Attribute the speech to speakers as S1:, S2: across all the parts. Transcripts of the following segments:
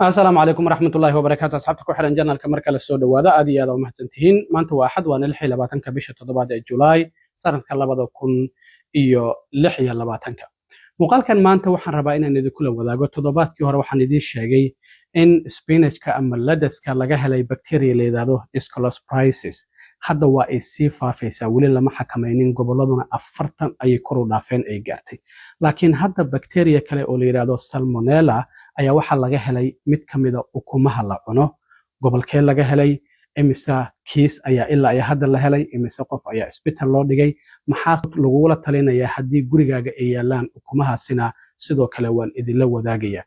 S1: السلام عليكم ورحمة الله وبركاته. أصحابتك وحرن جنال كمركز السود وهذا أدي هذا ومحسنتين ما أنت واحد وأنا لحية لباتن كبيشة تضبط جولاي صار نتكلم بدو كن إيو لحية لباتن وقال كان ما أنت وحن ربعنا إن دي كله وذا قلت تضبط كهر وحن دي الشيء إن سبينش كأمل لدس كلاجها لي بكتيريا اللي ذاته إسكولوس برايسيس هذا هو السيفا فيسا ولي لما حكمينين قبلنا أفرتن أي كورونا فين أي جارتي لكن هذا بكتيريا كلا أولي ذاته سالمونيلا ayaa waxa laga helay mid kamid ah ukumaha la cuno gobolkee laga helay imisa kiis ayaa ilaa ay hadda la helay imisa qof ayaa isbitaal loo dhigay maxaa lagu la talinayaa hadii gurigaaga ay yaalaan ukumahaasina sidoo kale waan idin la wadaagaya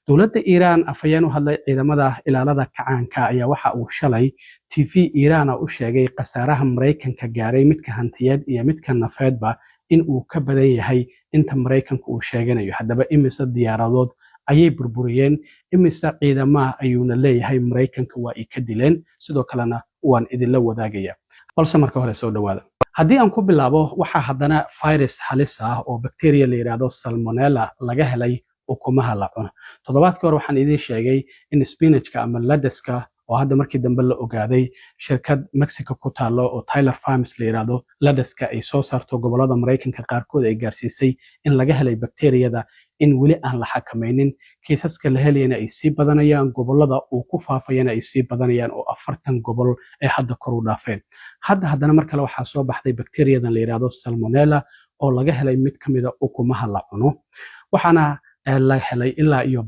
S1: dawladda Iran afayeen u hadlay ciidamada ilaalada kacaanka ayaa waxa uu shalay TV Iran u sheegay qasaaraha Mareykanka gaaray midka hantiyeed iyo midka nafeedba in uu ka badan yahay inta Mareykanku uu sheeganayo haddaba imisa diyaaradood ayay burburiyeen imisa ciidamada ayuuna leeyahay Mareykanka waa ay ka dileen sidoo kalena waan idin la wadaagaya balse marka hore soo dhawaada haddii aan ku bilaabo waxa haddana virus halis ah oo bacteria la yiraahdo salmonella laga helay ukumaha la cuno toddobaadkii hore waxaan idin sheegay in spinachka ama lettuce-ka oo hadda markii dambe la ogaaday shirkad Mexico ku taalo oo Tyler Farms la yiraahdo lettuce-ka ay soo saarto gobolada Mareykanka qaarkood ay gaarsiisay in laga helay bacteriyada in wali aan la xakamaynin kiisaska la helayna ay sii badanayaan gobolada uu ku faafayana ay sii badanayaan oo 40 gobol ay hadda kor u dhaafeen haddana mar kale waxa soo baxday bacteriyadan la yiraahdo salmonella oo laga helay mid kamid ah ukumaha la cuno waxaana la helay ilaa iyo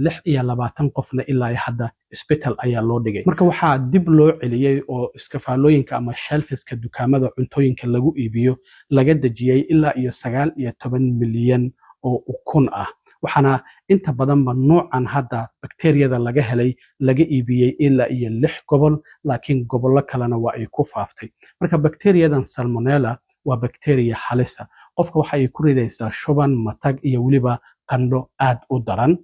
S1: 26 qofna ilaa hadda isbitaal ayaa loo dhigay marka waxa dib loo celiyay oo iskafaalooyinka ama shelfiska dukaamada cuntooyinka lagu iibiyo laga dajiyay ilaa iyo 19 milyan oo ukun ah waxaana inta badan noocan hadda bacteriyada laga helay laga iibiyay ilaa iyo 6 gobol laakiin gobollo kalena waa ay ku faaftay marka bacteriyadan salmonella waa bacteria halisa qofka waxa ay ku ridaysaa shuban matag iyo waliba qandho aad u daran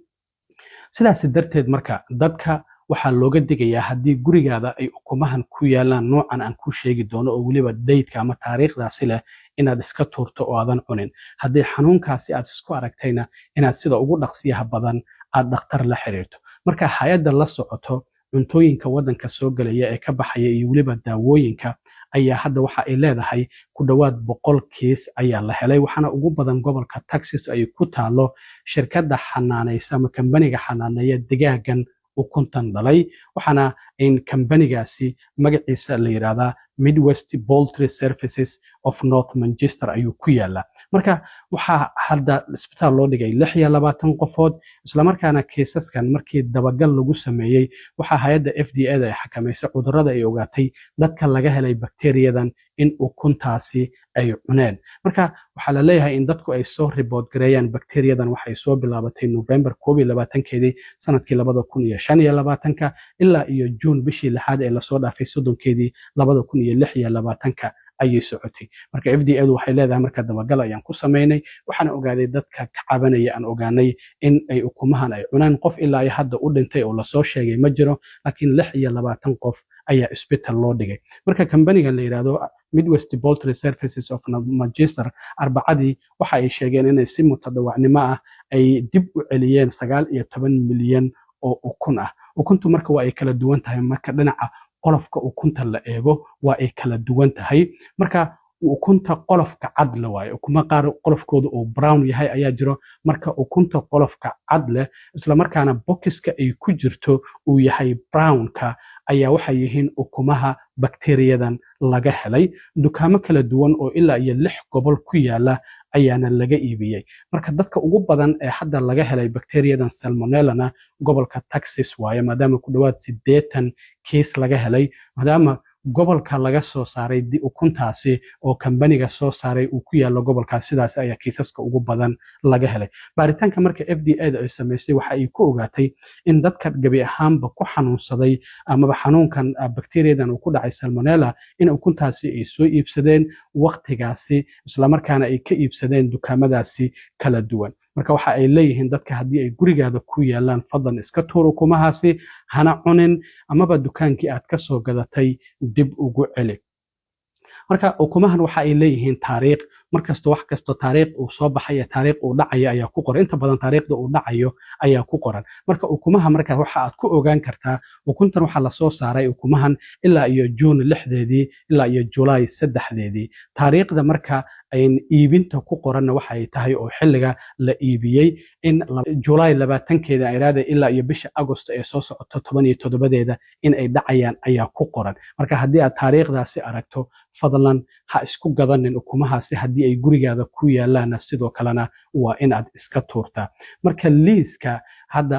S1: sidaas darteed marka dadka waxa looga digayaa hadii gurigaada ay ukumahan ku yaalaan noocan aan ku sheegi doono oo waliba date-ka ama taariikhdaasi leh inaad iska tuurto oo aadan cunin hadii xanuunkaasi aad isku aragtayna inaad sida ugu dhaqsiyaha badan aad dhakhtar la xiriirto marka hay'adda la socoto cuntooyinka wadanka soo galaya ee ka baxaya iyo waliba daawooyinka ayaa hadda waxa ay leedahay ku dhawaad 100 kiis ayaa la helay waxaana ugu badan gobolka Texas ay ku taalo shirkadda xanaanaysa ama kambaniga xanaaneeya digaagan ukuntan dhalay waxaana in kambanigaasi magaciisa la yiraahdaa Midwest Poultry Services of North Manchester ayuu ku yaala marka waxa hadda isbitaal loo dhigay 26 qofood isla markaana kiisaskan markii dabagal lagu sameeyay waxa hay'adda FDA ay xakameysay cudurrada ay ogaatay dadka laga helay bacteriyadan in ukuntaasi ay cuneen marka waxa la leeyahay in dadku ay soo report gareeyaan bacteriyadan waxay soo bilaabatay November 22keedii sanadkii 2025 ilaa iyo June bishii 6 ee la soo dhaafay 30keedii 2026 ayay socotay marka FDA waxay leedahay marka dabagal ayaan ku sameeynay waxaan ogaaday dadka ka cabanaya aan ogaanay in ay ukumahan ay cunaan qof ilaa ay hadda u dhintay oo la soo sheegay ma jiro laakiin 26 qof ayaa isbitaal loo dhigay marka kambaniga la yiraahdo Midwest Poultry Services of Manchester arbacadii waxa ay sheegeen inay si mutadawacnimo ah ay dib u celiyeen 19 milyan oo ukun ah ukuntu marka waa ay kala duwan tahay marka dhinaca qolofka ukunta la eego waa ay kala duwan tahay marka ukunta qolofka cad la waayo ukuma qaar qolofkooda oo brown yahay ayaa jiro marka ukunta qolofka cad leh isla markaana boxiska ay ku jirto uu yahay brownka ayaa waxay yihiin ukumaha bacteriyadan laga helay dukaamo kala duwan oo ilaa iyo 6 gobol ku yaala ayaana laga iibiyay marka dadka ugu badan ee hadda laga helay bacteriyadan salmonella gobolka Texas waaye maadaama ku dhawaad 80 case laga helay maadaama gobolka laga soo saaray ukuntaasi oo kambaniga soo saaray uu ku yaalo gobolkaas sidaas ayaa kiisaska ugu badan laga helay baaritaanka marka FDA ay sameysay waxa ay ku ogaatay in dadka gabi ahaanba ku xanuunsaday ama xanuunkan bacteriyadan uu ku dhacay salmonella in ukuntaasi ay soo iibsadeen waqtigaasi isla markaana ay ka iibsadeen dukaamadaasi kala duwan marka waxa ay leeyihiin dadka hadii ay gurigaada ku yaalaan fadlan iska tuur ukumahaasi hana cunin amaba dukaankii aad ka soo gadatay dib ugu celi marka ukumahan waxa ay leeyihiin taariikh markasta wax kasta taariikh uu soo baxay taariikh uu dhacayo ayaa ku qoran inta badan taariikhda uu dhacayo ayaa ku qoran marka ukumaha marka waxa aad ku ogaan kartaa ukuntan waxa la soo saaray ukumahan ilaa iyo June 6deedii ilaa iyo July 3deedii taariikhda marka ay iibinta ku qoran waxa ay tahay oo xilliga la iibiyay in July 20keeda ay raada ilaa iyo bisha August ee soo socoto 17deeda in ay dhacayaan ayaa ku qoran marka haddii aad taariikhdaasi aragto fadlan ha isku gadanin ukumahaasi haddii ay gurigaada ku yaalaan sidoo kalena waa in aad iska tuurtaa marka liiska hadda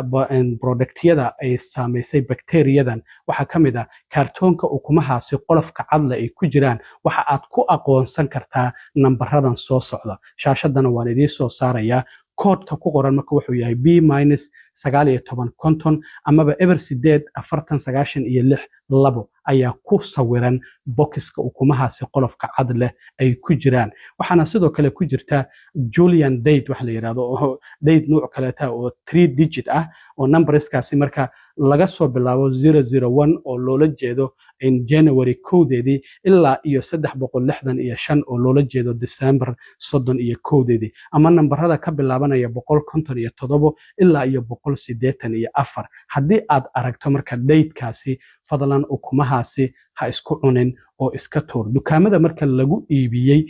S1: productyada ay saameysay bakteeriyadan waxa kamid ah kartoonka ukumahaasi qolofka cadle ay ku jiraan waxa aad ku aqoonsan kartaa nambaradan soo socda shaashadana waan idiin soo saarayaa koodka ku qoran marka wuxuu yahay B-19 konton amaba eber 8 40 96 labo ayaa ku sawiran boxiska ukumahaasi qolofka cad leh ay ku jiraan waxaana sidoo kale ku jirta Julian date waxa la yiraahdo oo date nooc kale ah oo 3 digit ah oo numberskaasi marka laga soo bilaabo 001 oo loola jeedo in January 1deedii ilaa iyo 365 oo loola jeedo December 31deedii ama nambarada ka bilaabanaya 157 ilaa iyo 184 haddii aad aragto marka datekaasi fadlan ukumahaasi ha isku cunin oo iska tuur dukaamada marka lagu iibiyay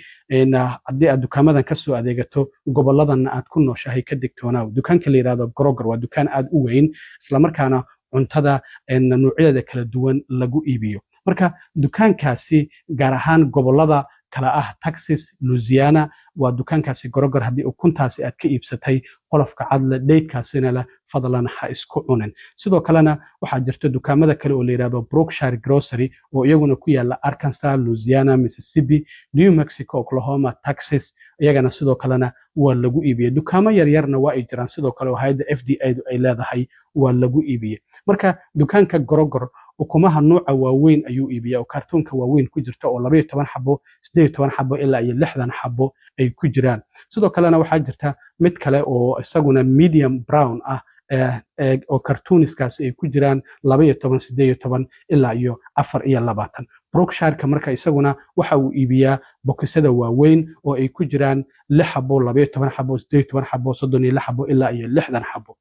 S1: haddii aad dukaamadan ka soo adeegato goboladan aad ku nooshahay ka digtoonaaw dukaanka la yiraahdo Kroger waa dukaan aad u weyn isla markaana cuntada noocyada kala duwan lagu iibiyo marka dukaankaasi gaar ahaan gobolada kala ah Texas Louisiana waa dukaankaasi Kroger haddii ukuntaasi aad ka iibsatay qolofka cadle datekaasina la fadlan ha isku cunin sidoo kalena waxa jirta dukaamada kale oo la yiraahdo Brookshire Grocery oo iyaguna ku yaala Arkansas Louisiana Mississippi New Mexico Oklahoma Texas iyagana sidoo kalena waa lagu iibiyay dukaamo yaryarna waa ay jiraan sidoo kale oo hay'adda FDA ay leedahay waa lagu iibiyay marka dukaanka Kroger ukumaha nooca waaweyn ayuu iibiyaa oo kartoonka waaweyn ku jirta oo 12 xabo 18 xabo ilaa iyo 60 xabo ay ku jiraan sidoo kalena waxaa jirta mid kale oo isaguna medium brown ah oo kartooniskaasi ay ku jiraan 12 18 ilaa iyo 24 Brookshire marka isaguna waxa uu iibiyaa boxada waaweyn oo ay ku jiraan 6 xabo 12 xabo 18 xabo 36 xabo ilaa iyo 60 xabo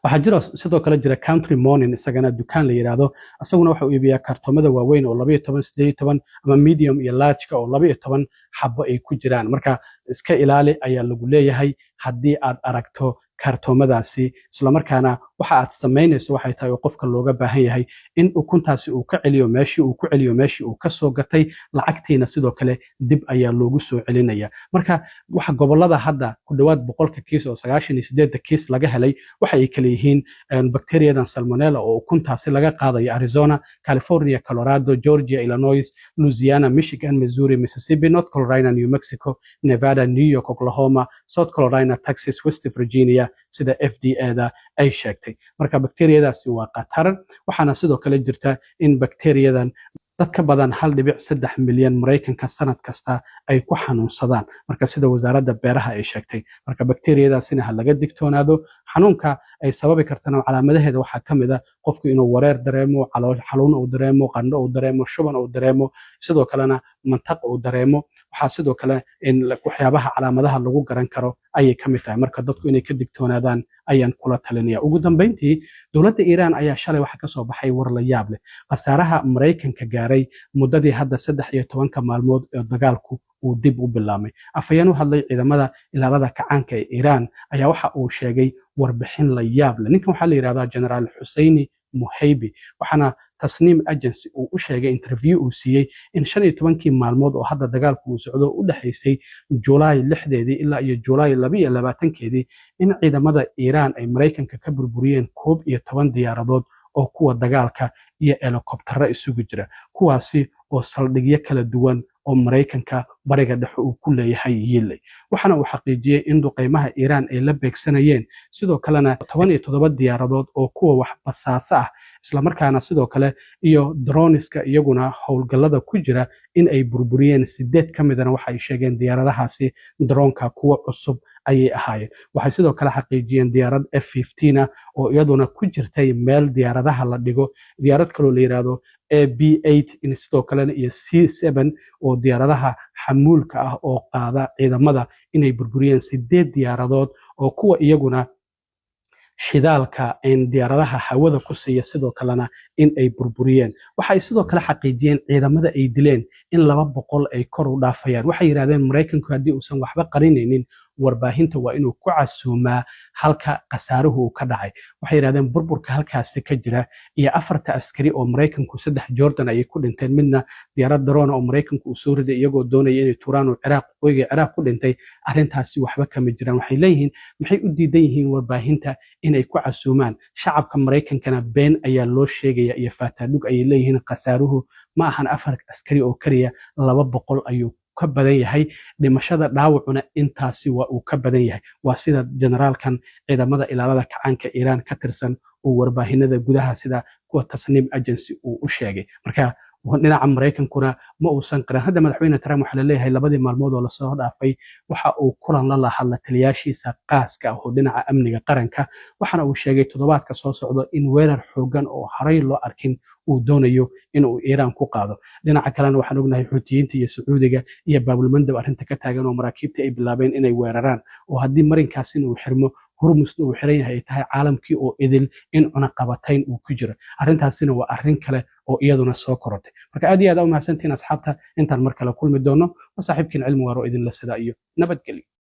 S1: waxaa jira sidoo kale jira Country Morning isagana dukaan la yiraahdo asaguna waxa uu iibiyaa kartoomada waaweyn oo 12 18 ama medium iyo large ka oo 12 xabo ay ku jiraan marka iska ilaali ayaa lagu leeyahay haddii aad aragto kartoomadaasi isla markaana waxa aad sameynayso waxay tahay qofka looga baahan yahay in ukuntaasi uu ka celiyo meeshii uu ka soo gatay lacagtiina sidoo kale dib ayaa loogu soo celinaya marka waxa gobolada hadda ku dhawaad 100 kiis oo 98 kiis laga helay waxa ay kala yihiin bakteeriyadan salmonella oo ukuntaasi laga qaadayo Arizona California Colorado Georgia Illinois Louisiana Michigan Missouri Mississippi North Carolina New Mexico Nevada New York Oklahoma South Carolina Texas West Virginia sida FDA-da ay sheegtay marka bakteeriyadaasi waa khatar waxaana sidoo kale jirta in bakteeriyadan dad ka badan 1.3 milyan Mareykanka sanad kasta ay ku xanuunsadaan marka sida wasaaradda beeraha ay sheegtay marka bakteeriyadaasina ha laga digtoonaado xanuunka ay sababi kartana calaamadaheeda waxaa kamid ah qofku inuu wareer dareemo xanuun uu dareemo qandho uu dareemo shuban uu dareemo sidoo kalena mantaq uu dareemo waxaa sidoo kale in waxyaabaha calaamadaha lagu garan karo ayay kamid tahay marka dadku inay ka digtoonaadaan ayaan kula talinaya ugu dambeyntii dowladda Iiraan ayaa shalay waxa ka soo baxay war la yaab leh khasaaraha Mareykanka gaaray muddadii hadda 13 maalmood ee dagaalku uu dib u bilaabmay afayeen u hadlay ciidamada ilaalada kacaanka ee Iiraan ayaa waxa uu sheegay warbixin la yaab leh ninkan waxa la yiraahdaa General Husseini Muhaybi waxaana Tasnim Agency uu u sheegay interview uu siiyay in 15 maalmood oo hadda dagaalku uu socdo u dhaxaysay July 6deedii ilaa iyo July 22keedii in ciidamada Iiraan ay Mareykanka ka burburiyeen 11 diyaaradood oo kuwa dagaalka iyo helicopter isugu jira kuwaasi oo saldhigyo kala duwan oo Mareykanka bariga dhexe uu ku leeyahay yilay waxaana uu xaqiijiyay in duqeymaha Iiraan ay la beegsanayeen sidoo kalena 17 diyaaradood oo kuwa wax basaasa ah isla markaana sidoo kale iyo droniska iyaguna howlgallada ku jira in ay burburiyeen 8 ka midana waxa ay sheegeen diyaaradahaasi droonka kuwa cusub ayay ahaayeen. Waxay sidoo kale xaqiijiyeen diyaarad F-15 oo iyaduna ku jirtay meel diyaaradaha la dhigo, diyaarad kaloo la yiraahdo AB-8 in sidoo kalena iyo C-7 oo diyaaradaha xamuulka ah oo qaada ciidamada inay burburiyeen 8 diyaaradood oo kuwa iyaguna shidaalka diyaaradaha hawada ku siiya sidoo kalena in ay burburiyeen. Waxay sidoo kale xaqiijiyeen ciidamada ay dileen in 200 ay kor u dhaafayaan. Waxay yiraahdeen Mareykanku haddii uusan waxba qarinaynin warbaahinta waa inuu ku casuumaa halka khasaaruhu uu ka dhacay. Waxay yiraahdeen burburka halkaasi ka jira iyo 4 askari oo Mareykanku 3 Jordan ay ku dhinteen, midna diyaarad drone oo Mareykanku uu soo riday iyagoo doonaya inay tuuraan oo Ciraaq ku dhintay. Arrintaasi waxba kama jiraan. Waxay leeyihiin maxay u diidan yihiin warbaahinta inay ku casuumaan shacabka Mareykankana been ayaa loo sheegaya iyo faataadhug ayay leeyihiin. Khasaaruhu ma ahan 4 askari oo kaliya 200 ayuu ka badan yahay, dhimashada dhaawacuna intaasi waa uu ka badan yahay. Waa sida generaalkan ciidamada ilaalada kacaanka Iiraan ka tirsan oo warbaahinada gudaha sida kuwa Tasnim Agency uu u sheegay. Marka dhinaca Mareykankuna ma uusan qiran. Hadda madaxweyne Trump waxa la leeyahay 2 maalmood oo la soo dhaafay waxa uu kulan la lahaa taliyaashiisa qaaska ah oo dhinaca amniga qaranka, waxana uu sheegay toddobaadka soo socda in weerar xoogan oo horay loo arkin uu doonayo inuu Iiraan ku qaado. Dhinaca kalena waxaan ognahay Xuutiyiinta iyo Sacuudiga iyo Baabilmandab arrinta ka taagan oo maraakiibta ay bilaabeen inay weeraraan, oo haddii marinkaasina uu xirmo Hormuzna uu xiran yahay ay tahay caalamkii oo idil in cunaqabatayn uu ku jiro. Arrintaasina waa arrin kale oo iyaduna soo korotay. Marka aad iyo aad u mahadsantihiin asxaabta, intaan mar kale kulmi doono. Waa saaxiibkiin Cilmi Waaro idinla sida iyo nabadgelyo.